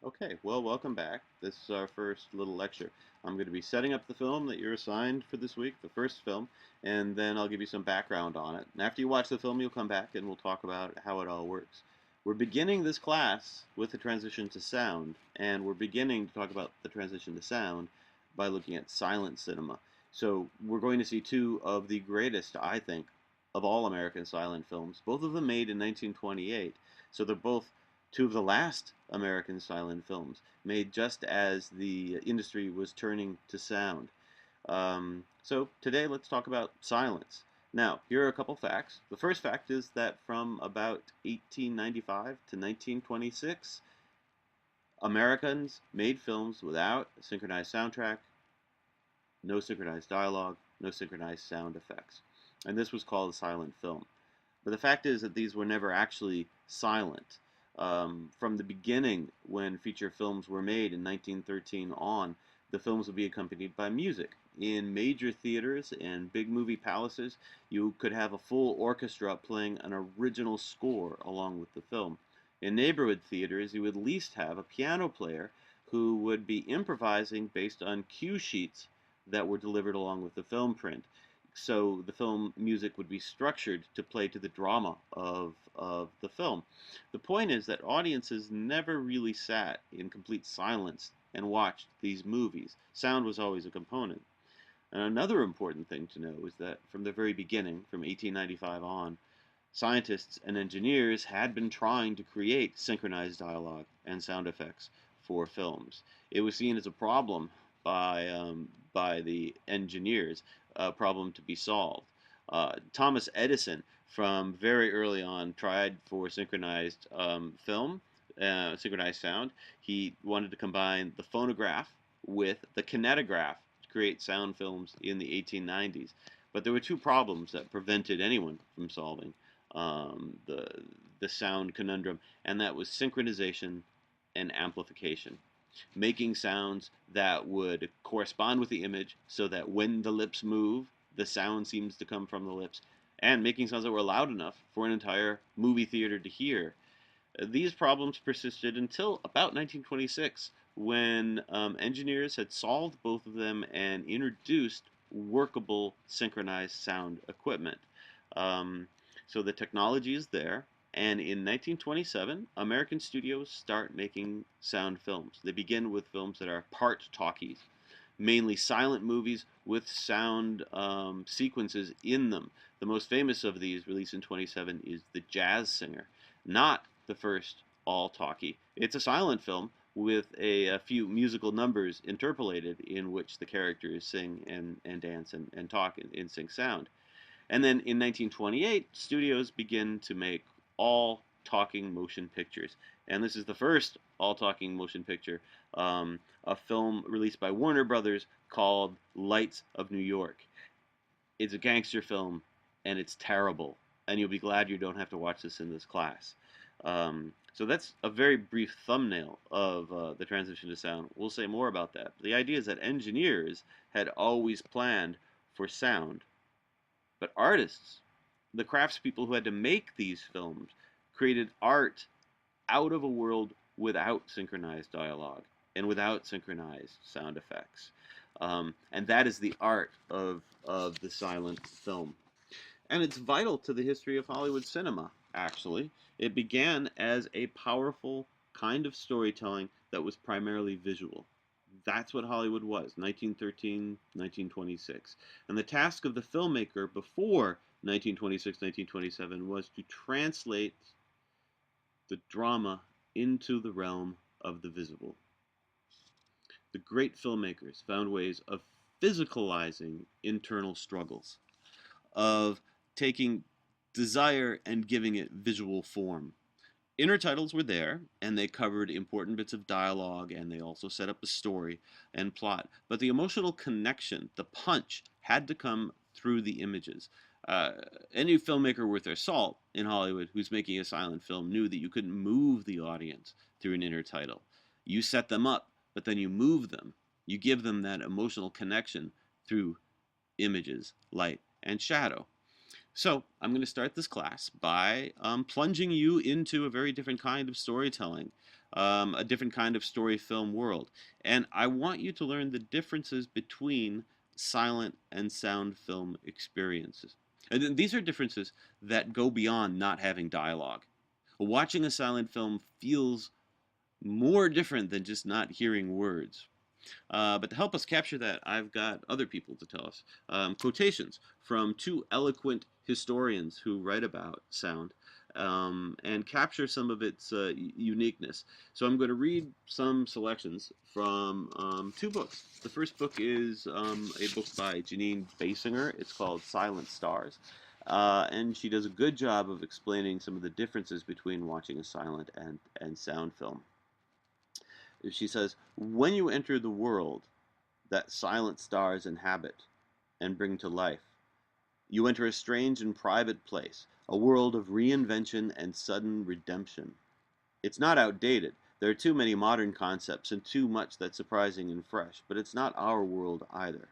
Okay, well, welcome back. This is our first little lecture. I'm going to be setting up the film that you're assigned for this week, the first film, and then I'll give you some background on it. And after you watch the film, you'll come back and we'll talk about how it all works. We're beginning this class with the transition to sound, and we're beginning to talk about the transition to sound by looking at silent cinema. So we're going to see two of the greatest, I think, of all American silent films, both of them made in 1928. So they're both two of the last American silent films, made just as the industry was turning to sound. So today let's talk about silence. Now, here are a couple facts. The first fact is that from about 1895 to 1926, Americans made films without a synchronized soundtrack, no synchronized dialogue, no synchronized sound effects. And this was called a silent film. But the fact is that these were never actually silent. From the beginning, when feature films were made in 1913 on, the films would be accompanied by music. In major theaters and big movie palaces, you could have a full orchestra playing an original score along with the film. In neighborhood theaters, you would at least have a piano player who would be improvising based on cue sheets that were delivered along with the film print. So the film music would be structured to play to the drama of the film. The point is that audiences never really sat in complete silence and watched these movies. Sound was always a component. And another important thing to know is that from the very beginning, from 1895 on, scientists and engineers had been trying to create synchronized dialogue and sound effects for films. It was seen as a problem by the engineers, a problem to be solved. Thomas Edison, from very early on, tried for synchronized film, synchronized sound. He wanted to combine the phonograph with the kinetograph to create sound films in the 1890s. But there were two problems that prevented anyone from solving the sound conundrum, and that was synchronization and amplification. Making sounds that would correspond with the image so that when the lips move, the sound seems to come from the lips, and making sounds that were loud enough for an entire movie theater to hear. These problems persisted until about 1926, when engineers had solved both of them and introduced workable synchronized sound equipment. Um, so the technology is there, and in 1927, American studios start making sound films. They begin with films that are part talkies, mainly silent movies with sound sequences in them. The most famous of these, released in 27, is The Jazz Singer, not the first all talkie. It's a silent film with a few musical numbers interpolated in which the characters sing and dance and talk in sync sound. And then in 1928, studios begin to make all talking motion pictures. And this is the first all talking motion picture, a film released by Warner Brothers called Lights of New York. It's a gangster film, and it's terrible. And you'll be glad you don't have to watch this in this class. So that's a very brief thumbnail of the transition to sound. We'll say more about that. The idea is that engineers had always planned for sound, but artists, the craftspeople who had to make these films, created art out of a world without synchronized dialogue and without synchronized sound effects. And that is the art of the silent film. And it's vital to the history of Hollywood cinema, actually. It began as a powerful kind of storytelling that was primarily visual. That's what Hollywood was, 1913, 1926. And the task of the filmmaker before 1926, 1927 was to translate the drama into the realm of the visible. The great filmmakers found ways of physicalizing internal struggles, of taking desire and giving it visual form. Inner titles were there, and they covered important bits of dialogue, and they also set up the story and plot. But the emotional connection, the punch, had to come through the images. Any filmmaker worth their salt in Hollywood who's making a silent film knew that you couldn't move the audience through an inner title. You set them up, but then you move them. You give them that emotional connection through images, light, and shadow. So I'm going to start this class by plunging you into a very different kind of storytelling. a different kind of story film world. And I want you to learn the differences between silent and sound film experiences. And these are differences that go beyond not having dialogue. Watching a silent film feels more different than just not hearing words. But to help us capture that, I've got other people to tell us. Quotations from two eloquent historians who write about sound and capture some of its uniqueness. So I'm going to read some selections from two books. The first book is a book by Janine Basinger. It's called Silent Stars. And she does a good job of explaining some of the differences between watching a silent and sound film. She says, when you enter the world that silent stars inhabit and bring to life, you enter a strange and private place, a world of reinvention and sudden redemption. It's not outdated. There are too many modern concepts and too much that's surprising and fresh, but it's not our world either.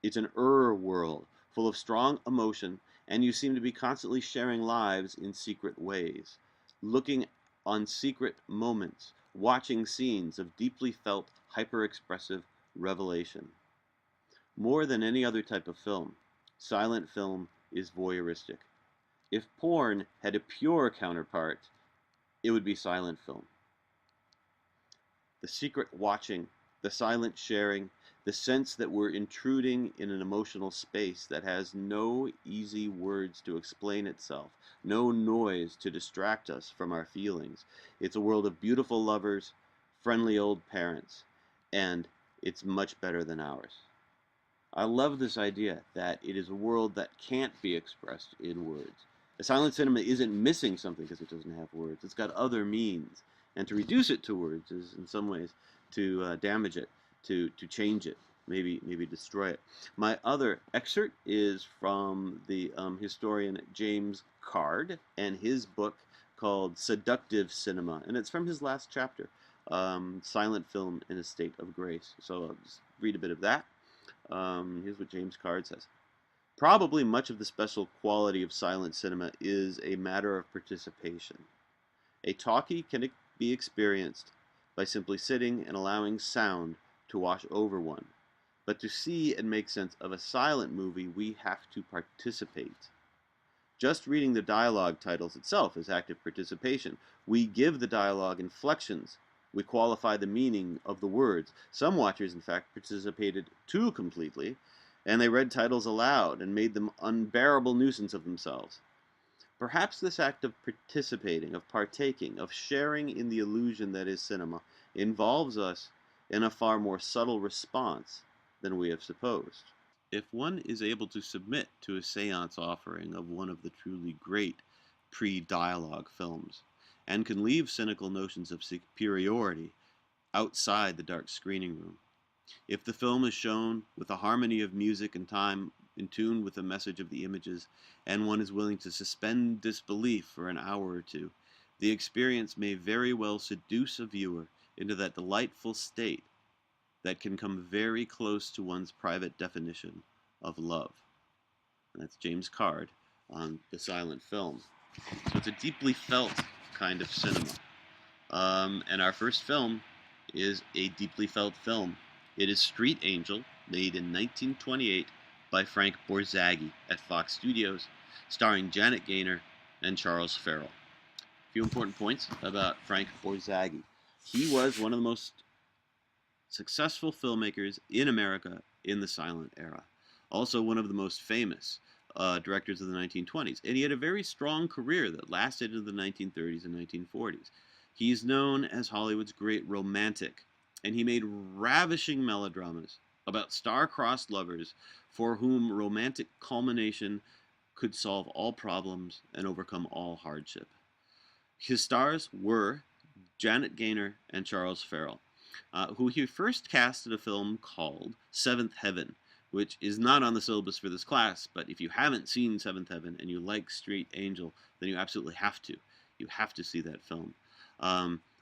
It's an world full of strong emotion, and you seem to be constantly sharing lives in secret ways, looking on secret moments, watching scenes of deeply felt, hyper-expressive revelation. More than any other type of film, silent film is voyeuristic. If porn had a pure counterpart, it would be silent film. The secret watching, the silent sharing, the sense that we're intruding in an emotional space that has no easy words to explain itself, no noise to distract us from our feelings. It's a world of beautiful lovers, friendly old parents, and it's much better than ours. I love this idea that it is a world that can't be expressed in words. The silent cinema isn't missing something because it doesn't have words. It's got other means. And to reduce it to words is, in some ways, to damage it, to change it, maybe destroy it. My other excerpt is from the historian James Card and his book called Seductive Cinema. And it's from his last chapter, Silent Film in a State of Grace. So I'll just read a bit of that. Here's what James Card says. Probably much of the special quality of silent cinema is a matter of participation. A talkie can be experienced by simply sitting and allowing sound to wash over one. But to see and make sense of a silent movie, we have to participate. Just reading the dialogue titles itself is active participation. We give the dialogue inflections. We qualify the meaning of the words. Some watchers, in fact, participated too completely, and they read titles aloud and made them unbearable nuisance of themselves. Perhaps this act of participating, of partaking, of sharing in the illusion that is cinema, involves us in a far more subtle response than we have supposed. If one is able to submit to a seance offering of one of the truly great pre-dialogue films, and can leave cynical notions of superiority outside the dark screening room, if the film is shown with a harmony of music and time in tune with the message of the images, and one is willing to suspend disbelief for an hour or two, the experience may very well seduce a viewer into that delightful state that can come very close to one's private definition of love. And that's James Card on the silent film. So it's a deeply felt kind of cinema. And our first film is a deeply felt film. It is Street Angel, made in 1928 by Frank Borzaghi at Fox Studios, starring Janet Gaynor and Charles Farrell. A few important points about Frank Borzaghi. He was one of the most successful filmmakers in America in the silent era. Also one of the most famous directors of the 1920s. And he had a very strong career that lasted into the 1930s and 1940s. He's known as Hollywood's great romantic, and he made ravishing melodramas about star-crossed lovers for whom romantic culmination could solve all problems and overcome all hardship. His stars were Janet Gaynor and Charles Farrell, who he first cast in a film called Seventh Heaven, which is not on the syllabus for this class, but if you haven't seen Seventh Heaven and you like Street Angel, then you absolutely have to. You have to see that film.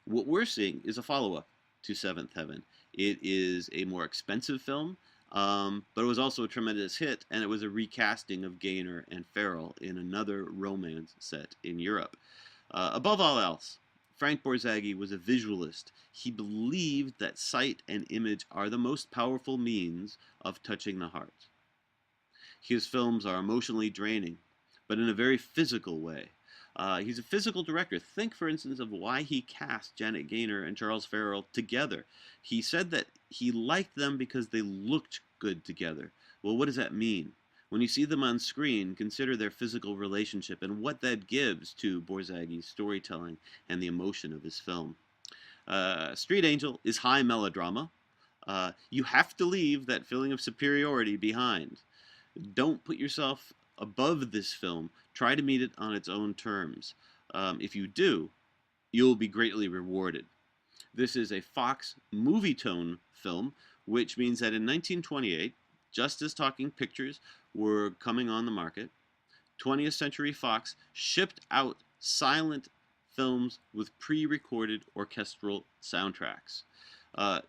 What we're seeing is a follow-up to Seventh Heaven. It is a more expensive film, but it was also a tremendous hit, and it was a recasting of Gaynor and Farrell in another romance set in Europe. Above all else, Frank Borzage was a visualist. He believed that sight and image are the most powerful means of touching the heart. His films are emotionally draining, but in a very physical way. He's a physical director. Think, for instance, of why he cast Janet Gaynor and Charles Farrell together. He said that he liked them because they looked good together. Well, what does that mean? When you see them on screen, consider their physical relationship and what that gives to Borzage's storytelling and the emotion of his film. Street Angel is high melodrama. You have to leave that feeling of superiority behind. Don't put yourself above this film. Try to meet it on its own terms. If you do, you'll be greatly rewarded. This is a Fox movie tone film, which means that in 1928, just as talking pictures were coming on the market, 20th Century Fox shipped out silent films with pre-recorded orchestral soundtracks.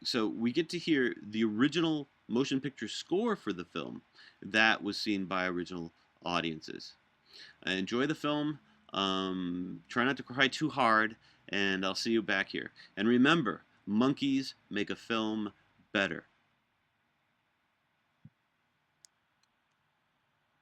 So we get to hear the original motion picture score for the film that was seen by original audiences. Enjoy the film. Try not to cry too hard, and I'll see you back here. And remember, monkeys make a film better.